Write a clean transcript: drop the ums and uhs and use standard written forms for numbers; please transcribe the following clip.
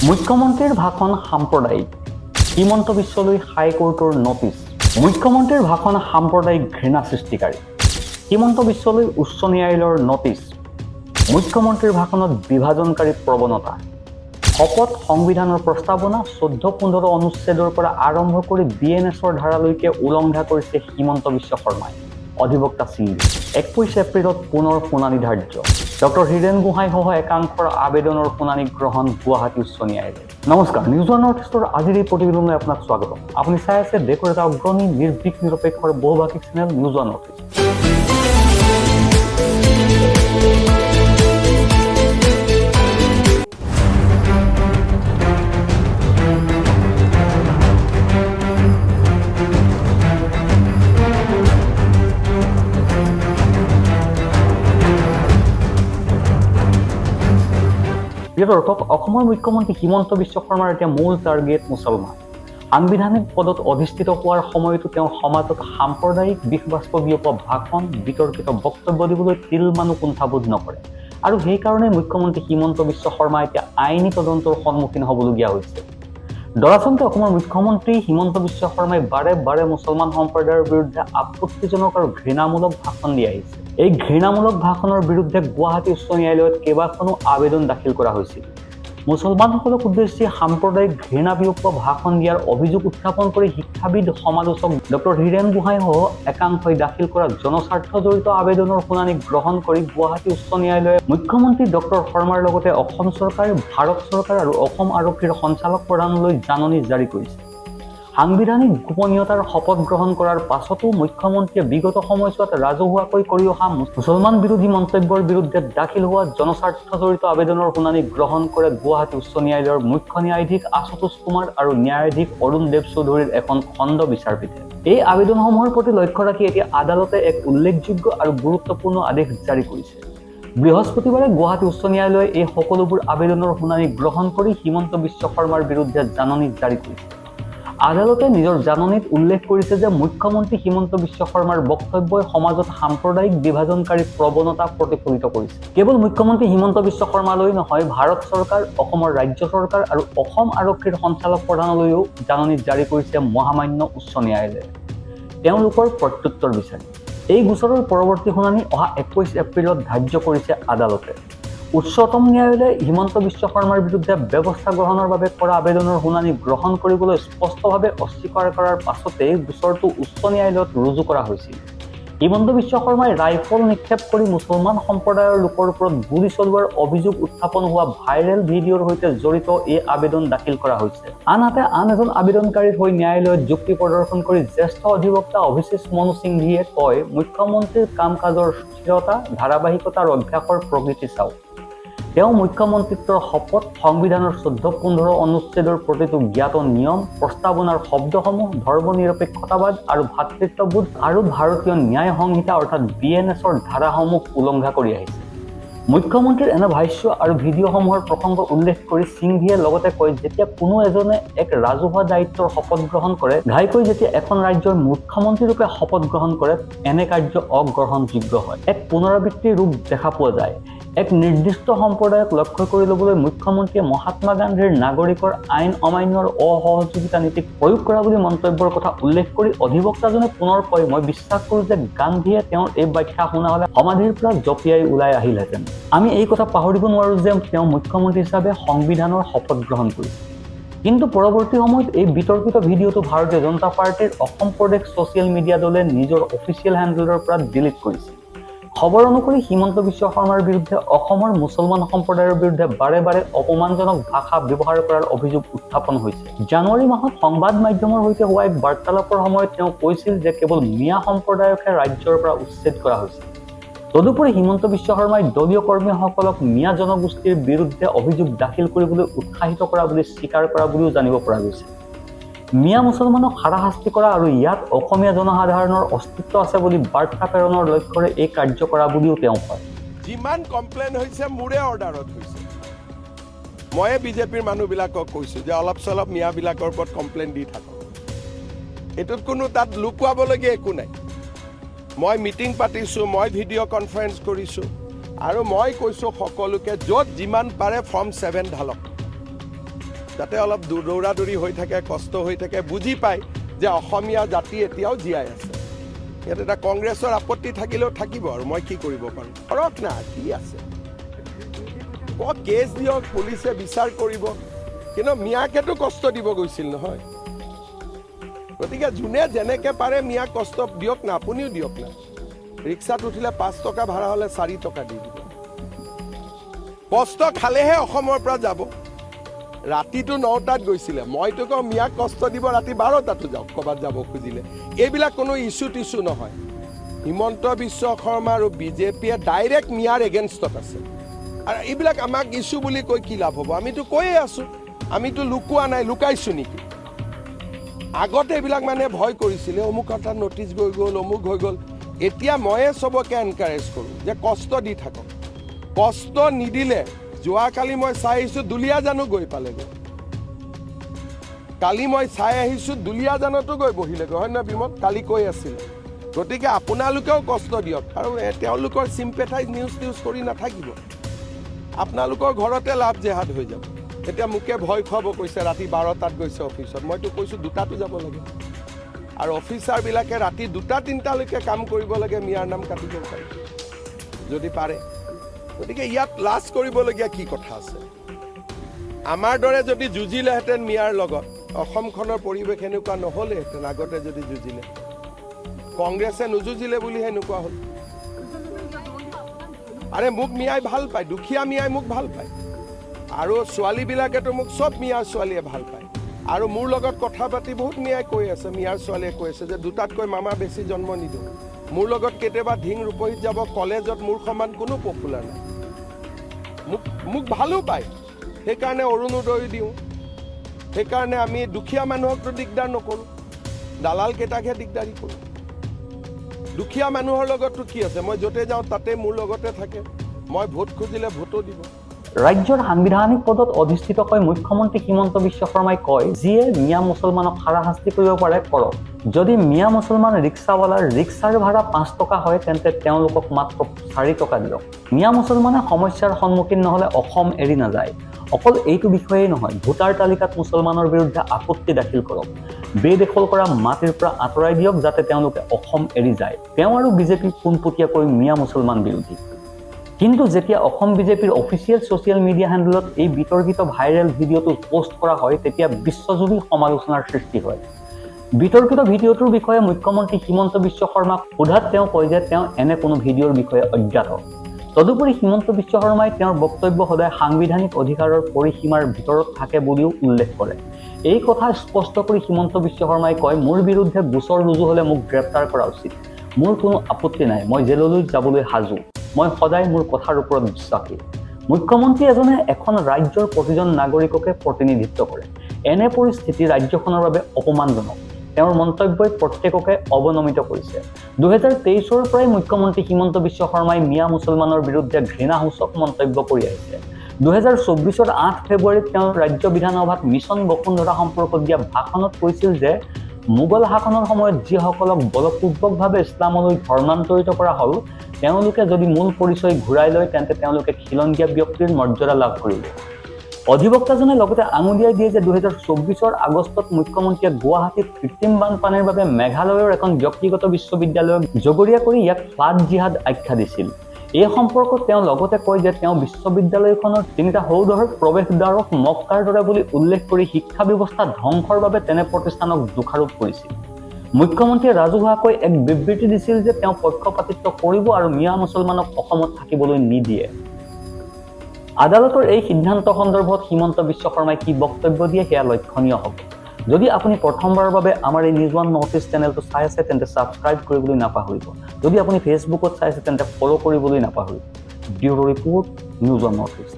মুখ্যমন্ত্ৰীৰ ভাষণ সাম্প্ৰদায়িক, হিমন্ত বিশ্বলৈ হাইকোৰ্টৰ নটিছ। মুখ্যমন্ত্ৰীৰ ভাষণ সাম্প্ৰদায়িক ঘৃণা সৃষ্টিকাৰী, হিমন্ত বিশ্বলৈ উচ্চ ন্যায়ালয়ৰ নটিছ। মুখ্যমন্ত্ৰীৰ ভাষণত বিভাজনকাৰী প্ৰৱণতা। শপত সংবিধানৰ প্ৰস্তাৱনা 14-15 অনুচ্ছেদৰ পৰা আৰম্ভ কৰি BNSৰ ধাৰালৈকে উলংঘা কৰিছে হিমন্ত বিশ্ব শৰ্মাই। অধিবক্তা সিংভি। 21 এপ্ৰিলত পুনৰ শুনানি ধাৰ্য। ডক্টৰ হীৰেন গোহাঁই সহ একাংশৰ আবেদনৰ শুনানি গ্ৰহণ গুৱাহাটী উচ্চ ন্যায়ালয়। নমস্কাৰ, নিউজ ওৱান নৰ্থ ইষ্টৰ আজিৰ এই প্ৰতিবেদনলৈ আপোনাক স্বাগতম। আপুনি চাই আছে দেশৰ এটা অগ্ৰণী নিৰ্ভীক নিৰপেক্ষৰ বহুভাষিক channel News One North East. প্ৰিয় দৰ্শক, অসমৰ মুখ্যমন্ত্ৰী হিমন্ত বিশ্ব শৰ্মাৰ এতিয়া মূল টাৰ্গেট মুছলমান। সাংবিধানিক পদত অধিষ্ঠিত হোৱাৰ সময়তো তেওঁ সমাজত সাম্প্ৰদায়িক বিষবাষ্প বিয়পোৱা ভাষণ, বিতৰ্কিত বক্তব্য দিবলৈ তিলমানো কুণ্ঠাবোধ নকৰে। আৰু সেইকাৰণে মুখ্যমন্ত্ৰী হিমন্ত বিশ্ব শৰ্মা এতিয়া আইনী তদন্তৰ সন্মুখীন হ'বলগীয়া হৈছে। দৰাচলতে অসমৰ মুখ্যমন্ত্ৰী হিমন্ত বিশ্ব শৰ্মাই বাৰে বাৰে মুছলমান সম্প্ৰদায়ৰ বিৰুদ্ধে আপত্তিজনক আৰু ঘৃণামূলক ভাষণ দি আহিছে। এই ঘৃণামূলক ভাষণৰ বিৰুদ্ধে গুৱাহাটী উচ্চ ন্যায়ালয়ত কেইবাখনো আবেদন দাখিল কৰা হৈছিল। মুছলমানসকলক উদ্দেশ্যি সাম্প্ৰদায়িক ঘৃণা বিয়পোৱা ভাষণ দিয়াৰ অভিযোগ উত্থাপন কৰি শিক্ষাবিদ সমালোচক ডক্টৰ হীৰেন গোহাঁই সহ একাংশই দাখিল কৰা জনস্বাৰ্থ জড়িত আবেদনৰ শুনানি গ্ৰহণ কৰি গুৱাহাটী উচ্চ ন্যায়ালয়ে মুখ্যমন্ত্ৰী ডক্টৰ শৰ্মাৰ লগতে অসম চৰকাৰ, ভাৰত চৰকাৰ আৰু অসম আৰক্ষীৰ সঞ্চালক প্ৰধানলৈ জাননী জাৰি কৰিছে। সাংবিধানিক গোপনীয়তাৰ শপত গ্ৰহণ কৰাৰ পাছতো মুখ্যমন্ত্ৰীয়ে বিগত সময়ছোৱাত ৰাজহুৱাকৈ কৰি অহা মুছলমান বিৰোধী মন্তব্যৰ বিৰুদ্ধে দাখিল হোৱা জনস্বাৰ্থ জড়িত আবেদনৰ শুনানি গ্ৰহণ কৰে গুৱাহাটী উচ্চ ন্যায়ালয়ৰ মুখ্য ন্যায়াধীশ আশুতোষ কুমাৰ আৰু ন্যায়াধীশ অৰুণ দেৱ চৌধুৰীৰ এখন খণ্ড বিচাৰপীঠে। এই আবেদনসমূহৰ প্ৰতি লক্ষ্য ৰাখি এতিয়া আদালতে এক উল্লেখযোগ্য আৰু গুৰুত্বপূৰ্ণ আদেশ জাৰি কৰিছে। বৃহস্পতিবাৰে গুৱাহাটী উচ্চ ন্যায়ালয়ে এই সকলোবোৰ আবেদনৰ শুনানি গ্ৰহণ কৰি হিমন্ত বিশ্ব শৰ্মাৰ বিৰুদ্ধে জাননী জাৰি কৰিছে। আদালতে নিজৰ জাননীত উল্লেখ কৰিছে যে মুখ্যমন্ত্ৰী হিমন্ত বিশ্ব শৰ্মাৰ বক্তব্যই সমাজত সাম্প্ৰদায়িক বিভাজনকাৰী প্ৰৱণতা প্ৰতিফলিত কৰিছে। কেৱল মুখ্যমন্ত্ৰী হিমন্ত বিশ্ব শৰ্মালৈ নহয়, ভাৰত চৰকাৰ, অসমৰ ৰাজ্য চৰকাৰ আৰু অসম আৰক্ষীৰ সঞ্চালক প্ৰধানলৈও জাননী জাৰি কৰিছে মহামান্য উচ্চ ন্যায়ালয়ে তেওঁলোকৰ প্ৰত্যুত্তৰ বিচাৰি। এই গোচৰৰ পৰৱৰ্তী শুনানি অহা 21 এপ্ৰিলত ধাৰ্য কৰিছে আদালতে। উচ্চতম ন্যায়ালয়ে হিমন্ত বিশ্ব শৰ্মাৰ বিৰুদ্ধে ব্যৱস্থা গ্ৰহণৰ বাবে কৰা আবেদনৰ শুনানি গ্ৰহণ কৰিবলৈ স্পষ্টভাৱে অস্বীকাৰ কৰাৰ পাছতেই গোচৰটো উচ্চ ন্যায়ালয়ত ৰুজু কৰা হৈছিল। হিমন্ত বিশ্ব শৰ্মাই ৰাইফল নিক্ষেপ কৰি মুছলমান সম্প্ৰদায়ৰ লোকৰ ওপৰত গুলী চলোৱাৰ অভিযোগ উত্থাপন হোৱা ভাইৰেল ভিডিঅ'ৰ সৈতে জড়িত এই আবেদন দাখিল কৰা হৈছে। আনহাতে আন এজন আবেদনকাৰীৰ হৈ ন্যায়ালয়ত যুক্তি প্ৰদৰ্শন কৰি জ্যেষ্ঠ অধিবক্তা অভিশেষ মনু সিংভিয়ে কয়, মুখ্যমন্ত্ৰীৰ কাম কাজৰ স্থিৰতা, ধাৰাবাহিকতা আৰু অভ্যাসৰ প্ৰকৃতি চাওক। তেওঁ মুখ্যমন্ত্ৰীত্বৰ শপত, সংবিধানৰ 14-15 অনুচ্ছেদৰ প্ৰতিটো জ্ঞাত নিয়ম, প্ৰস্তাৱনাৰ শব্দসমূহ, ধৰ্মনিৰপেক্ষতাবাদ আৰু ভাতৃত্ববোধ আৰু ভাৰতীয় ন্যায় সংহিতা অৰ্থাৎ BNSৰ ধাৰাসমূহ উলংঘা কৰি আহিছে। মুখ্যমন্ত্ৰীৰ এনে ভাষ্য আৰু ভিডিঅ'সমূহৰ প্ৰসংগ উল্লেখ কৰি সিংভিয়ে লগতে কয়, যেতিয়া কোনো এজনে এক ৰাজহুৱা দায়িত্বৰ শপত গ্ৰহণ কৰে, ঘাইকৈ যেতিয়া এখন ৰাজ্যৰ মুখ্যমন্ত্ৰীৰূপে শপত গ্ৰহণ কৰে, এনে কাৰ্য অগ্ৰহণযোগ্য হয়। এক পুনৰাবৃত্তিৰ ৰূপ দেখা পোৱা যায়। এক নিৰ্দিষ্ট সম্প্ৰদায়ক লক্ষ্য কৰি ল'বলৈ মুখ্যমন্ত্ৰীয়ে মহাত্মা গান্ধীৰ নাগৰিকৰ আইন অমান্যৰ অসহযোগিতা নীতিক প্ৰয়োগ কৰা বুলি মন্তব্যৰ কথা উল্লেখ কৰি অধিবক্তাজনে পুনৰ কয়, মই বিশ্বাস কৰোঁ যে গান্ধীয়ে তেওঁৰ এই ব্যাখ্যা শুনা হ'লে সমাধিৰ পৰা জঁপিয়াই ওলাই আহিলহেঁতেন। আমি এই কথা পাহৰিব নোৱাৰোঁ যে তেওঁ মুখ্যমন্ত্ৰী হিচাপে সংবিধানৰ শপত গ্ৰহণ কৰিছে। কিন্তু পৰৱৰ্তী সময়ত এই বিতৰ্কিত ভিডিঅ'টো ভাৰতীয় জনতা পাৰ্টীৰ অসম প্ৰদেশ ছ'চিয়েল মিডিয়া দলে নিজৰ অফিচিয়েল হেণ্ডেলৰ পৰা ডিলিট কৰিছে। খবৰ অনুসৰি হিমন্ত বিশ্ব শৰ্মাৰ বিৰুদ্ধে অসমৰ মুছলমান সম্প্ৰদায়ৰ বিৰুদ্ধে বাৰে বাৰে অপমানজনক ভাষা ব্যৱহাৰ কৰাৰ অভিযোগ উত্থাপন হৈছে। জানুৱাৰী মাহত সংবাদ মাধ্যমৰ সৈতে হোৱা এক বাৰ্তালাপৰ সময়ত তেওঁ কৈছিল যে কেৱল মিয়া সম্প্ৰদায়কহে ৰাজ্যৰ পৰা উচ্ছেদ কৰা হৈছে। তদুপৰি হিমন্ত বিশ্ব শৰ্মাই দলীয় কৰ্মীসকলক মিয়া জনগোষ্ঠীৰ বিৰুদ্ধে অভিযোগ দাখিল কৰিবলৈ উৎসাহিত কৰা বুলি স্বীকাৰ কৰা বুলিও জানিব পৰা গৈছে। মিয়া মুছলমানক হাৰাশাস্তি কৰা আৰু ইয়াত অসমীয়া জনসাধাৰণৰ অস্তিত্ব আছে বুলি বাৰ্তা প্ৰেৰণৰ লক্ষ্যৰে এই কাৰ্য কৰা বুলিও তেওঁ কয়। যিমান কমপ্লেইন হৈছে মোৰে অৰ্ডাৰত হৈছে। মই বিজেপিৰ মানুহবিলাকক কৈছোঁ যে অলপ চলপ মিয়াবিলাকৰ ওপৰত কমপ্লেইন দি থাকক। এইটোত কোনো তাত লুকুৱাবলগীয়া একো নাই। মই মিটিং পাতিছোঁ, মই ভিডিঅ' কনফাৰেন্স কৰিছোঁ আৰু মই কৈছোঁ সকলোকে য'ত যিমান পাৰে ফৰ্ম 7 ঢালক। যাতে অলপ দৌৰা দৌৰি হৈ থাকে, কষ্ট হৈ থাকে, বুজি পায় যে অসমীয়া জাতি এতিয়াও জীয়াই আছে। ইয়াত এটা কংগ্ৰেছৰ আপত্তি থাকিলেও থাকিব, আৰু মই কি কৰিব পাৰোঁ? কৰক না, কি আছে, কেছ দিয়ক, পুলিচে বিচাৰ কৰিব। কিন্তু মিয়াকেতো কষ্ট দিব গৈছিল নহয়। গতিকে যোনে যেনেকৈ পাৰে মিয়াক কষ্ট দিয়ক না, আপুনিও দিয়ক না। ৰিক্সাত উঠিলে 5 টকা ভাড়া হ'লে 4 টকা দি দিব। কষ্ট খালেহে অসমৰ পৰা যাব। ৰাতিটো 9টাত গৈছিলে, মইতো কওঁ মিয়াক কষ্ট দিব ৰাতি 12টাতো যাওক ক'ৰবাত যাব খুজিলে। এইবিলাক কোনো ইছ্যু টিছ্যু নহয়। হিমন্ত বিশ্ব শৰ্মা আৰু বিজেপিয়ে ডাইৰেক্ট মিয়াৰ এগেইনষ্টত আছে। আৰু এইবিলাক আমাক ইছ্যু বুলি কৈ কি লাভ হ'ব? আমিতো কৈয়ে আছোঁ, আমিতো লুকোৱা নাই, লুকাইছোঁ নেকি? আগতে এইবিলাক মানে ভয় কৰিছিলে, অমুক এটা নটিচ গৈ গ'ল, অমুক হৈ গ'ল। এতিয়া ময়ে চবকে এনকাৰেজ কৰোঁ যে কষ্ট দি থাকক। কষ্ট নিদিলে, যোৱাকালি মই চাই আহিছোঁ দুলীয়াজানো গৈ পালেগৈ। কালি মই চাই আহিছোঁ দুলীয়াজানতো গৈ বহিলেগৈ, হয় নহয় বিমল? কালি কৈ আছিলে। গতিকে আপোনালোকেও কষ্ট দিয়ক, আৰু তেওঁলোকৰ চিম্পেথাইজ নিউজ কৰি নাথাকিব। আপোনালোকৰ ঘৰতে লাভ জেহাদ হৈ যাব। এতিয়া মোকে ভয় খুৱাব কৈছে, ৰাতি 12টাত গৈছে অফিচত। মইতো কৈছোঁ 2টাতো যাব লাগে। আৰু অফিচাৰবিলাকে ৰাতি 2-3টালৈকে কাম কৰিব লাগে, মিয়াৰ নাম কাটিব পাৰি যদি পাৰে। গতিকে ইয়াত লাজ কৰিবলগীয়া কি কথা আছে? আমাৰ দৰে যদি যুঁজিলেহেঁতেন মিয়াৰ লগত, অসমখনৰ পৰিৱেশ এনেকুৱা নহ'লেহেঁতেন। আগতে যদি যুঁজিলে, কংগ্ৰেছে নুযুঁজিলে বুলি সেনেকুৱা হ'ল। আৰে মোক মিয়াই ভাল পায়, দুখীয়া মিয়াই মোক ভাল পায়। আৰু ছোৱালীবিলাকেতো মোক চব মিয়াৰ ছোৱালীয়ে ভাল পায়। আৰু মোৰ লগত কথা পাতি বহুত মিয়াই কৈ আছে, মিয়াৰ ছোৱালীয়ে কৈ আছে যে 2টাতকৈ মামা বেছি জন্ম নিদিওঁ। মোৰ লগত কেতিয়াবা ধিং ৰূপহীত যাব, কলেজত মোৰ সমান কোনো পপুলাৰ নাই। মোক ভালো পায়, সেইকাৰণে অৰুণোদয় দিওঁ। সেইকাৰণে আমি দুখীয়া মানুহকতো দিগদাৰ নকৰোঁ, দালালকেইটাকহে দিগদাৰী কৰোঁ। দুখীয়া মানুহৰ লগততো কি আছে? মই য'তে যাওঁ তাতে মোৰ লগতে থাকে। মই ভোট খুজিলে ভোটো দিব। ৰাজ্যৰ সাংবিধানিক পদত অধিষ্ঠিতকৈ মুখ্যমন্ত্ৰী হিমন্ত বিশ্ব শৰ্মাই কয়, যিয়ে মিয়া মুছলমানক হাৰাশাস্তি কৰিব পাৰে কৰক। যদি মিয়া মুছলমান ৰিক্সাৱালাৰ ৰিক্সাৰ ভাড়া 5 টকা হয়, তেন্তে তেওঁলোকক মাত্ৰ 4 টকা দিয়ক। মিয়া মুছলমানে সমস্যাৰ সন্মুখীন নহ'লে অসম এৰি নাযায়। অকল এইটো বিষয়েই নহয়, ভোটাৰ তালিকাত মুছলমানৰ বিৰুদ্ধে আপত্তি দাখিল কৰক। বেদখল কৰা মাটিৰ পৰা আঁতৰাই দিয়ক, যাতে তেওঁলোকে অসম এৰি যায়। তেওঁ আৰু বিজেপি পোনপটীয়াকৈ মিয়া মুছলমান বিৰোধী। কিন্তু যেতিয়া অসম বিজেপিৰ অফিচিয়েল ছ'চিয়েল মিডিয়া হেণ্ডেলত এই বিতৰ্কিত ভাইৰেল ভিডিঅ'টো পোষ্ট কৰা হয়, তেতিয়া বিশ্বজুৰি সমালোচনাৰ সৃষ্টি হয়। বিতৰ্কিত ভিডিঅ'টোৰ বিষয়ে মুখ্যমন্ত্ৰী হিমন্ত বিশ্ব শৰ্মাক সোধাত তেওঁ কয় যে তেওঁ এনে কোনো ভিডিঅ'ৰ বিষয়ে অজ্ঞাত। তদুপৰি হিমন্ত বিশ্ব শৰ্মাই তেওঁৰ বক্তব্য সদায় সাংবিধানিক অধিকাৰৰ পৰিসীমাৰ ভিতৰত থাকে বুলিও উল্লেখ কৰে। এই কথা স্পষ্ট কৰি হিমন্ত বিশ্ব শৰ্মাই কয়, মোৰ বিৰুদ্ধে গোচৰ ৰুজু হ'লে মোক গ্ৰেপ্তাৰ কৰা উচিত। মোৰ কোনো আপত্তি নাই, মই জেললৈ যাবলৈ সাজু। মই সদায় মোৰ কথাৰ ওপৰত বিশ্বাসী। মুখ্যমন্ত্ৰী এজনে এখন ৰাজ্যৰ প্ৰতিজন নাগৰিককে প্ৰতিনিধিত্ব কৰে। এনে পৰিস্থিতি ৰাজ্যখনৰ বাবে অপমানজনক। তেওঁৰ মন্তব্যই প্ৰত্যেককে অৱনমিত কৰিছে। 2023 পৰাই মুখ্যমন্ত্ৰী হিমন্ত বিশ্ব শৰ্মাই মিয়া মুছলমানৰ বিৰুদ্ধে ঘৃণাসূচক মন্তব্য কৰি আহিছে। 2024 8 ফেব্ৰুৱাৰীত তেওঁ ৰাজ্য বিধানসভাত মিছন বসুন্ধৰা সম্পৰ্কত দিয়া ভাষণত কৈছিল যে মোগল শাসনৰ সময়ত যিসকলক বলপূৰ্বকভাৱে ইছলামলৈ ধৰ্মান্তৰিত কৰা হ'ল, তেওঁলোকে যদি মূল পৰিচয় ঘূৰাই লয়, তেন্তে তেওঁলোকে খিলঞ্জীয়া ব্যক্তিৰ মৰ্যাদা লাভ কৰিব। অধিবক্তাজনে লগতে আঙুলিয়াই দিয়ে যে 2024 আগষ্টত মুখ্যমন্ত্ৰীয়ে গুৱাহাটীত কৃত্ৰিম বানপানীৰ বাবে মেঘালয়ৰ এখন ব্যক্তিগত বিশ্ববিদ্যালয়ক জগৰীয়া কৰি ইয়াক ফ্লাড জিহাদ আখ্যা দিছিল। এই সম্পৰ্কত তেওঁ লগতে কয় যে তেওঁ বিশ্ববিদ্যালয়খনৰ 3টা সৌধৰ প্ৰৱেশদ্বাৰক মক্কাৰ দৰে বুলি উল্লেখ কৰি শিক্ষা ব্যৱস্থা ধ্বংসৰ বাবে তেনে প্ৰতিষ্ঠানক দোষাৰোপ কৰিছিল। মুখ্যমন্ত্ৰীয়ে ৰাজহুৱাকৈ এক বিবৃতি দিছিল যে তেওঁ পক্ষপাতিত্ব কৰিব আৰু মিয়া মুছলমানক অসমত থাকিবলৈ নিদিয়ে। আদালতৰ এই সিদ্ধান্ত সন্দৰ্ভত হিমন্ত বিশ্ব শৰ্মাই কি বক্তব্য দিয়ে সেয়া লক্ষণীয় হ'ব। যদি আপুনি প্ৰথমবাৰৰ বাবে আমাৰ এই নিউজ ওৱান নৰ্থ ইষ্ট চেনেলটো চাই আছে, তেন্তে ছাবস্ক্ৰাইব কৰিবলৈ নাপাহৰিব। যদি আপুনি ফেচবুকত চাই আছে, তেন্তে ফ'ল' কৰিবলৈ নাপাহৰিব। Bureau' report, news One North east.